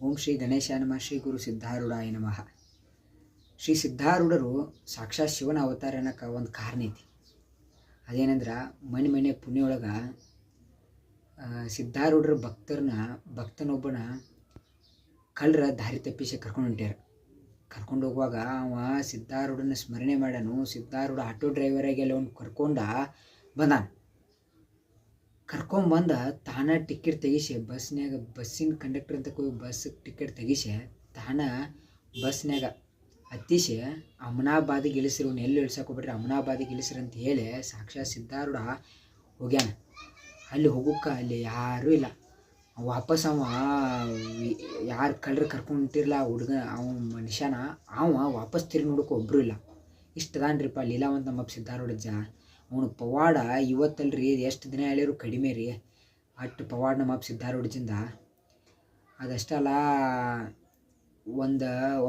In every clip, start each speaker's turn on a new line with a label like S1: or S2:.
S1: ಓಂ ಶ್ರೀ ಗಣೇಶಾಯ ನಮಃ. ಶ್ರೀ ಗುರು ಸಿದ್ಧಾರೂಢಾಯ ನಮಃ. ಶ್ರೀ ಸಿದ್ಧಾರೂಢರು ಸಾಕ್ಷಾತ್ ಶಿವನ ಅವತಾರ ಅನ್ನೋಕೆ ಒಂದು ಕಾರಣ ಐತಿ. ಅದೇನಂದ್ರೆ ಮನೆ ಪುಣ್ಯೊಳಗೆ ಸಿದ್ಧಾರೂಢರ ಭಕ್ತನೊಬ್ಬನ ಕಳ್ಳರ ದಾರಿ ತಪ್ಪಿಸಿ ಕರ್ಕೊಂಡು ಹೊಂಟ್ಯಾರ. ಕರ್ಕೊಂಡು ಹೋಗುವಾಗ ಅವ ಸಿದ್ಧಾರೂಢನ ಸ್ಮರಣೆ ಮಾಡ್ಯಾನು. ಸಿದ್ಧಾರೂಢ ಆಟೋ ಡ್ರೈವರಾಗಿ ಎಲ್ಲ ಅವ್ನು ಬಂದಾನ. ಕರ್ಕೊಂಬಂದ ತಾನ ಟಿಕೆಟ್ ತೆಗಿಸಿ ಬಸ್ಸಿನ ಕಂಡಕ್ಟರ್ ಅಂತ ಹೋಗಿ ಬಸ್ ಟಿಕೆಟ್ ತೆಗಿಸಿ ತಾನ ಬಸ್ನಾಗ ಹತ್ತಿಸಿ ಅಮನಾಬಾದಿಗೆ ಇಳಿಸಿರು. ಎಲ್ಲಿ ಇಳ್ಸಕ್ಕೆ ಹೋಗ್ಬಿಟ್ರೆ ಅಮನಾಬಾದಿಗೆ ಇಳಿಸ್ರಿ ಅಂತ ಹೇಳಿ ಸಾಕ್ಷಾತ್ ಸಿದ್ಧಾರೂಢ ಹೋಗ್ಯಾನ. ಅಲ್ಲಿ ಹೋಗೋಕ್ಕೆ ಅಲ್ಲಿ ಯಾರೂ ಇಲ್ಲ. ವಾಪಸ್ ಅವ ಯಾರು ಕಳ್ಳರು ಕರ್ಕೊಂಡು ಹೊಂಟಿರಲ್ಲ ಮನುಷ್ಯನ ವಾಪಸ್ ತಿರುಗಿ ನೋಡೋಕೆ ಒಬ್ಬರು ಇಲ್ಲ. ಇಷ್ಟದಾನ್ರಿಪ್ಪ ಲೀಲಾವಂತ ನಮ್ಮಪ್ಪ ಸಿದ್ಧಾರೂಢಜ್ಜ. ಅವನು ಪವಾಡ ಇವತ್ತಲ್ರಿ ಎಷ್ಟು ದಿನ ಹೇಳಿದ್ರು ಕಡಿಮೆ ರೀ. ಅಷ್ಟು ಪವಾಡ ನಮ್ಮಪ್ಪ ಸಿದ್ಧಾರೂಢಜಿಂದ. ಅದಷ್ಟಲ್ಲ,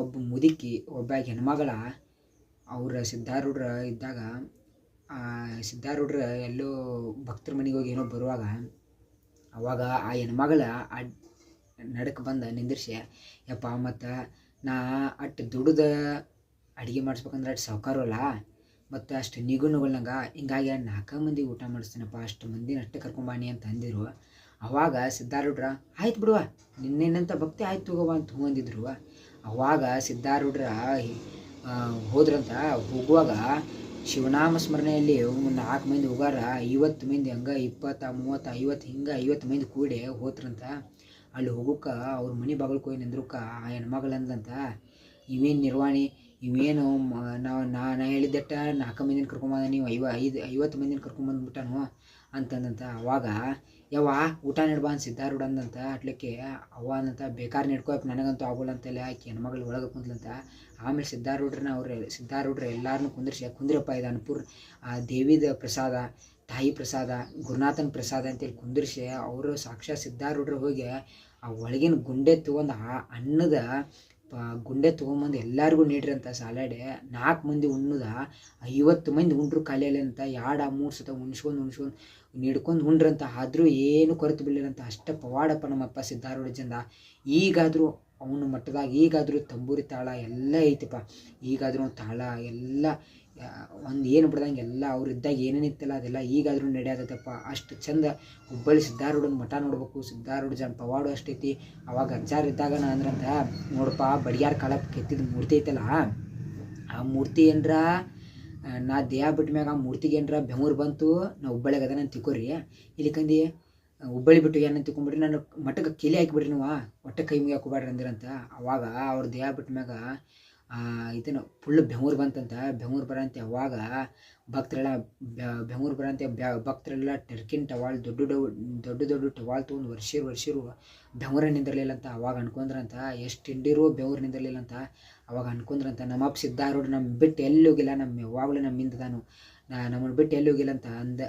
S1: ಒಬ್ಬ ಮುದುಕಿ ಒಬ್ಬ ಹೆಣ್ಮಗಳ ಅವ್ರ ಸಿದ್ಧಾರೂಢ್ರ ಇದ್ದಾಗ ಸಿದ್ಧಾರೂಢ್ರ ಎಲ್ಲೋ ಭಕ್ತರ ಮನೆಗೆ ಹೋಗಿ ಏನೋ ಬರುವಾಗ ಅವಾಗ ಆ ಹೆಣ್ಮಗಳ ನಡಕ್ಕೆ ಬಂದ ನಿಂದಿರ್ಸಿ, ಯಪ್ಪ ಮತ್ತು ನಾ ಅಷ್ಟು ದುಡ್ದು ಅಡುಗೆ ಮಾಡಿಸ್ಬೇಕಂದ್ರೆ ಅಷ್ಟು ಸಾವ್ಕಾರಲ್ಲ, ಮತ್ತು ಅಷ್ಟು ನಿಗುಣಗಳಂಗೆ ಹಿಂಗಾಗಿ 4 ಮಂದಿ ಊಟ ಮಾಡಿಸ್ತೀನಪ್ಪ, ಅಷ್ಟು ಮಂದಿನ ಅಷ್ಟೇ ಕರ್ಕೊಂಬಾಣಿ ಅಂತ ಅಂದಿದ್ರು. ಅವಾಗ ಸಿದ್ಧಾರೂಢ್ರ ಆಯ್ತು ಬಿಡುವ, ನಿನ್ನೇನಂತ ಭಕ್ತಿ ಆಯ್ತು ತಗೋವ ಅಂತ ಅಂದಿದ್ರು. ಅವಾಗ ಸಿದ್ಧಾರೂಢ್ರ ಹೋದ್ರಂತ. ಹೋಗುವಾಗ ಶಿವನಾಮ ಸ್ಮರಣೆಯಲ್ಲಿ 4 ಮಂದಿ ಹೋಗಾರ, 50 ಮಂದಿ ಹಂಗೆ 20, 30, 50 ಹಿಂಗೆ 50 ಮಂದಿ ಕೂಡಿ ಹೋದ್ರಂತ. ಅಲ್ಲಿ ಹೋಗೋಕೆ ಅವ್ರ ಮನೆ ಬಾಗಿಲ್ಗೆ ಹೋಗಿ ನಿಂದ್ರಕ್ಕೆ ಆ ಹೆಣ್ಮಗಳಂದಂತ, ಇವೇನು ನಿರ್ವಾಣಿ, ಇವೇನು ನಾ ಹೇಳಿದ್ದಟ್ಟ 4 ಮಂದಿನ ಕರ್ಕೊಂಬಂದ, ನೀವು 50 ಮಂದಿನ ಕರ್ಕೊಂಬಂದ್ಬಿಟ್ಟನು ಅಂತಂದಂತ. ಅವಾಗ ಯವ್ವ ಊಟ ನೀಡ್ಬಾ ಅಂತ ಸಿದ್ಧಾರೂಢ ಅಂದಂತ. ಅಟ್ಲಿಕ್ಕೆ ಅವ್ವ ಅಂದಂತ, ಬೇಕಾದ್ರೆ ನೀಡ್ಕೋಯಪ್ಪ, ನನಗಂತೂ ಆಗೋಲ್ಲ ಅಂತೇಳಿ ಆಕೆ ಹೆಣ್ಮಗಳು ಒಳಗೆ ಕುಂದ್ಲಂತ. ಆಮೇಲೆ ಸಿದ್ಧಾರೂಢ್ರ ಎಲ್ಲರನ್ನೂ ಕುಂದ್ರಪ್ಪ, ಇದು ಆ ದೇವಿದ ಪ್ರಸಾದ, ತಾಯಿ ಪ್ರಸಾದ, ಗುರುನಾಥನ ಪ್ರಸಾದ ಅಂತೇಳಿ ಕುಂದಿರ್ಸಿ ಅವರು ಸಾಕ್ಷಾತ್ ಸಿದ್ಧಾರೂಢ್ರ ಹೋಗಿ ಆ ಒಳಗಿನ ಗುಂಡೆ ತೊಗೊಂಡು ಆ ಅನ್ನದ ಗುಂಡೆ ತೊಗೊಂಬಂದು ಎಲ್ಲರಿಗೂ ನೀಡ್ರಿ ಅಂತ ಸಾಲಾಡೆ. 4 ಮಂದಿ ಉಣ್ಣದ 50 ಮಂದಿ ಉಂಡ್ರು ಖಾಲಿಯಲ್ಲಿ ಅಂತ 2-3 ಸತ ಉಣ್ಸ್ಕೊಂಡು ನೀಡ್ಕೊಂಡು ಉಂಡ್ರಂತ. ಆದರೂ ಏನು ಕೊರತು ಬೀಳಿರಂತ. ಅಷ್ಟ ಪವಾಡಪ್ಪ ನಮ್ಮಪ್ಪ ಸಿದ್ಧಾರೂಢಜಿಂದ. ಈಗಾದರೂ ಅವನ ಮಟ್ಟದಾಗ ಈಗಾದರೂ ತಂಬೂರಿ ತಾಳ ಎಲ್ಲ ಐತಿಪ್ಪ. ಈಗಾದರೂ ತಾಳ ಎಲ್ಲ ಒಂದು ಏನು ಬಿಡ್ದಂಗೆ ಎಲ್ಲ ಅವ್ರಿದ್ದಾಗ ಏನೇನಿತ್ತಲ್ಲ ಅದೆಲ್ಲ ಈಗಾದರೂ ನಡೆಯೋದತ್ತಪ್ಪ. ಅಷ್ಟು ಚಂದ ಹುಬ್ಬಳ್ಳಿ ಸಿದ್ಧಾರೂಢನ ಮಠ ನೋಡ್ಬೇಕು. ಸಿದ್ಧಾರೂಢ ಜನ ಪವಾಡು ಅಷ್ಟೈತಿ. ಅವಾಗ ಅಜ್ಜಾರು ಇದ್ದಾಗ ಅಂದ್ರಂತ, ನೋಡಪ್ಪ ಬಡಿಯಾರ ಕಾಲ ಕೆತ್ತಿದ ಮೂರ್ತಿ ಐತಲ್ಲ, ಆ ಮೂರ್ತಿ ಏನರ ನಾ ದೇಹ ಬಿಟ್ಟ ಮ್ಯಾಗ ಆ ಮೂರ್ತಿಗೆ ಏನರ ಬೆಂಗೂರು ಬಂತು, ನಾ ಹುಬ್ಬಳ್ಳಿಗೆ ಅದನ್ನ ತಿಕ್ಕೋರಿ, ಇಲ್ಲಿಕಂದು ಹುಬ್ಬಳ್ಳಿ ಬಿಟ್ಟು ಏನಂತ ತಿಳ್ಕೊಂಬಿಡ್ರಿ, ನಾನು ಮಠಕ್ಕೆ ಕೆಲಿ ಹಾಕಿಬಿಡ್ರಿ, ನೀವು ಒಟ್ಟೆ ಕೈ ಮುಗಿ ಹಾಕೋಬೇಡ್ರಿ ಅಂದಿರಂತ. ಅವಾಗ ಅವ್ರ ದೇಹ ಬಿಟ್ಟ ಮ್ಯಾಗ ಇದನ್ನು ಫುಲ್ ಬೆಂಗೂರು ಬಂತಂತ. ಬೆಂಗೂರು ಬರಂತೆ. ಅವಾಗ ಭಕ್ತರೆಲ್ಲ ಬೆಂಗೂರು ಬರಂತೆ. ಭಕ್ತರೆಲ್ಲ ಟರ್ಕಿನ್ ಟವಾಲ್ ದೊಡ್ಡ ಟವಾಲ್ ತೊಗೊಂಡು ವರ್ಷರು ಬೆಂಗೂರ ನಿಂದಿರಲಿಲ್ಲ ಅಂತ. ಅವಾಗ ಅನ್ಕೊಂಡ್ರಂತ, ಎಷ್ಟು ಹಿಂಡಿರು ಬೆಂಗೂರು ನಿಂದಿರಲಿಲ್ಲ ಅಂತ. ಅವಾಗ ಅನ್ಕೊಂಡ್ರಂತ, ನಮ್ಮಪ್ಪ ಸಿದ್ಧಾರೂಢ ನಮ್ಮ ಬಿಟ್ಟು ಎಲ್ಲಿ ಹೋಗಿಲ್ಲ, ನಮ್ಮ ಯಾವಾಗಲೂ ನಮ್ಮಿಂದದಾನು, ನಮ್ಮನ್ನು ಬಿಟ್ಟು ಎಲ್ಲಿ ಹೋಗಿಲ್ಲ ಅಂತ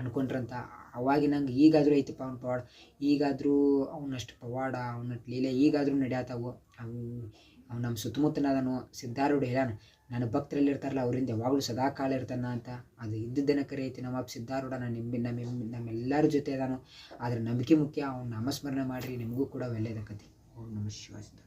S1: ಅನ್ಕೊಂಡ್ರಂತ. ಅವಾಗಿ ನಂಗೆ ಈಗಾದರೂ ಐತಪ್ಪ ಅವ್ನ ಪವಾಡ, ಈಗಾದರೂ ಅವನಷ್ಟು ಪವಾಡ ಅವನಷ್ಟು ಲೀಲೆ ಈಗಾದರೂ ನಡೆಯತ್ತಾವು. ಅವ್ನು ನಮ್ಮ ಸುತ್ತಮುತ್ತನದನು. ಸಿದ್ಧಾರೂಢ ಹೇಳ್ಯಾನ, ನನ್ನ ಭಕ್ತರಲ್ಲಿ ಇರ್ತಾರಲ್ಲ ಅವರಿಂದ ಯಾವಾಗಲೂ ಸದಾ ಕಾಲ ಇರ್ತಾನ ಅಂತ. ಅದು ಇದ್ದಿದ್ದೇನ ಕರೆ ಐತಿ. ನಮ್ಮಪ್ಪ ಸಿದ್ಧಾರೂಢ ನಮ್ಮೆಲ್ಲರ ಜೊತೆ ಅದಾನು. ಆದರೆ ನಂಬಿಕೆ ಮುಖ್ಯ. ಅವ್ನು ನಾಮಸ್ಮರಣೆ ಮಾಡಿರಿ, ನಿಮಗೂ ಕೂಡ ಒಳ್ಳೆಯದಾಕತಿ. ಓಂ ನಮಃ ಶಿವಾಯ.